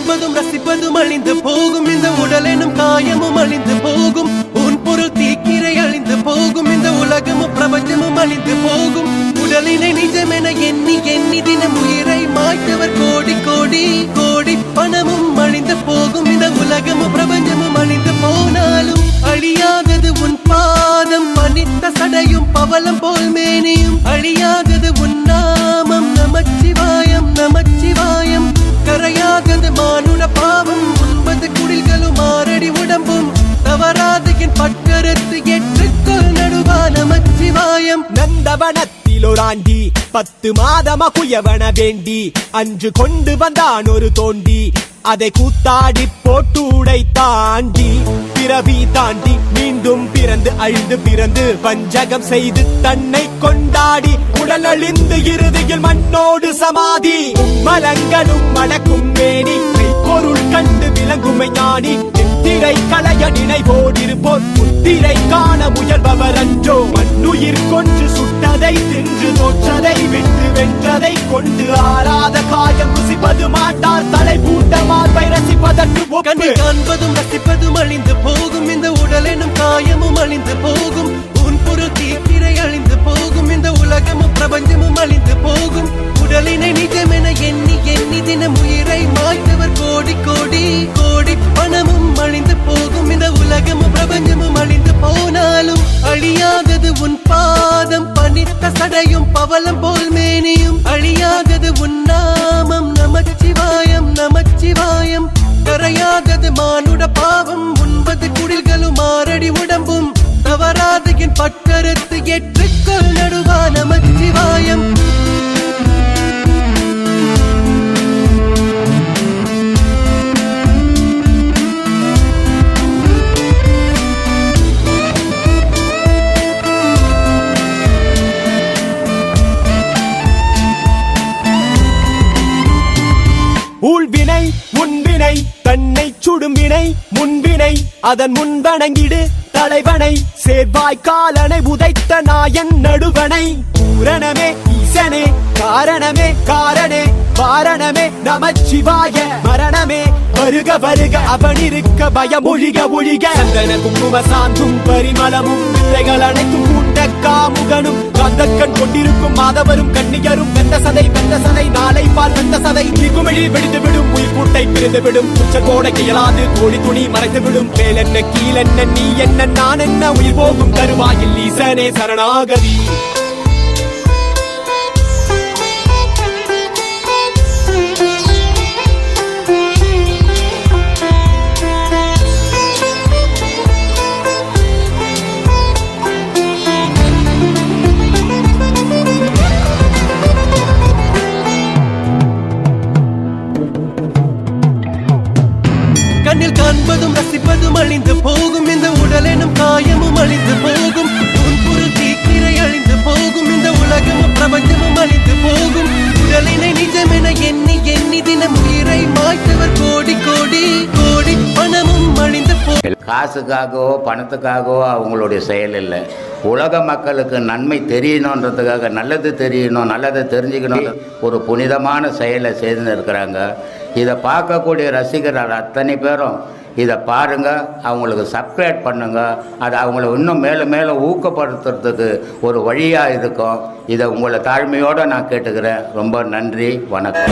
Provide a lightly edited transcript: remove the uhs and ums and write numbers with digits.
காண்பதும் ரசிப்பதும் அழிந்து போகும், இந்த உடல் எனும் காயமும் அழிந்து போகும், உன் பொருள் தீக்கிரை அழிந்து போகும், இந்த உலகமும் பிரபஞ்சமும் அழிந்து போகும். உடலினை நிஜமென எண்ணி எண்ணி தினம் உயிரை மாய்த்தவர் கோடி கோடி கோடி, பணமும் அழிந்து போகும், இந்த உலகமும் பிரபஞ்சமும் அழிந்து போனாலும் அழியாதது உன் பாதம், பனித்த சடையும் பவளம் போல் மேனியும் அழியாதது உன் நாமம், நமச்சிவாயம் நமச்சிவாயம். கரையாதது மானுட பாவம், 9 குடில்களும் 6 அடி உடம்பும் தவறாது என் பட்கருத்து ஏற்றுக்கொள் நடுவா நமச்சிவாயம். நந்தவனத்திலொராண்டி 10 மாதமா குயவன வேண்டி அன்று கொண்டு வந்தான் ஒரு தோண்டி, அதை கூத்தாடி போட்டு உடை தாண்டி பிறவி தாண்டி மீண்டும் பிறந்து அழிந்து பிறந்து வஞ்சகம் செய்து தன்னை கொண்டாடி உடல் அழிந்து இறுதியில் மண்ணோடு சமாதி. மலங்களும் மணக்கும் மேனி பொருள் கண்டு விளங்குமை ஞானி, திரை களைய நினைவோடிருப்போர் புத்திரை காண முயல்பவர் அன்றோ. மண்ணுயிர் கொன்று சுட்டதை தின்று தோற்றதை விட்டு வென்றதை கொண்டு ஆறாத காயம் ருசிப்பது மாட்டார், தலை பூட்ட மார்பை ரசிப்பதற்கு கண்ணை காண்பதும் ரசிப்பதும் அழிந்து போகும், இந்த உடல் எனும் காயமும் அழிந்து போகும், உன் பொருள் தீக்கிரை அழிந்து போகும், இந்த உலகமும் பிரபஞ்சமும் அழிந்து போகும். உடலினை நிஜமென எண்ணி எண்ணி தினம் உயிரை மாய்த்தவர் கோடி கோடி கோடி, பணமும் அழிந்து போகும், இந்த உலகமும் பிரபஞ்சமும் அழிந்து போனாலும் அழியாதது உன் பாதம், பனித்த சடையும் பவளம் போல் மேனியும் அழியாதது உன் நாமம், நமச்சிவாயம் நமச்சிவாயம். கரையாதது மானுட பாவம், 9 குடில்களும் 6 அடி உடம்பும் தவறாது என் பட்கருத்து ஏற்றுக்கொள் நடுவா நமச்சிவாயம். ஊழ்வினை உன்வினை தன்னை சுடும்பினை முன்வினை அதன் முன்வணங்கிடு தலைவனை, சேர்வாய் காலனை உதைத்த நாயன் நடுவனை, பூரணமே ஈசனே காரணமே காரணே வாரணமே நமச்சிவாய. மரணமே வருக வருக அவனிருக்க பயம் ஒழிக ஒழிக. சந்தன குங்கும சாந்தும் பரிமளமும் பிள்ளைகள் அனைத்தும் கூட்ட காமுகனும் கந்தக்கண் கொண்டிருக்கும் மாதவரும் கண்ணியரும் வெந்த சதை நாளை பால் வெந்த சதை குமிழி வெடித்து விடும், உயிர் கூட்டை பிரிந்து விடும், உச்ச கோடை இயலாது கோடி துணி மறைத்து விடும். மேல் என்ன கீழ் என்ன நீ என்ன நான் என்ன உயிர் போகும் தருவாயில் ஈசனே சரணாகதி. கண்ணில் காண்பதும் ரசிப்பதும் அழிந்து போகும், இந்த உடல் எனும் காயமும் அழிந்து போகும், உன் பொருள் தீக்கிரை அழிந்து போகும், இந்த உலகமும் பிரபஞ்சமும் அழிந்து போகும். உடலினை நிஜமென எண்ணி எண்ணி தினம் உயிரை மாய்த்தவர் கோடி கோடி கோடி, பணமும் அழிந்து போகும். காசுக்காகவோ பணத்துக்காகவோ அவங்களுடைய செயல் இல்லை, உலக மக்களுக்கு நன்மை தெரியணுன்றதுக்காக, நல்லது தெரியணும் நல்லதை தெரிஞ்சுக்கணும் ஒரு புனிதமான செயலை செய்து இருக்கிறாங்க. இதை பார்க்கக்கூடிய ரசிகர்கள் அத்தனை பேரும் இதை பாருங்கள், அவங்களுக்கு சப்ஸ்கிரைப் பண்ணுங்கள், அது அவங்கள இன்னும் மேலும் மேலும் ஊக்கப்படுத்துறதுக்கு ஒரு வழியாக இருக்கும். இதை உங்களை தாழ்மையோடு நான் கேட்டுக்கிறேன். ரொம்ப நன்றி, வணக்கம்.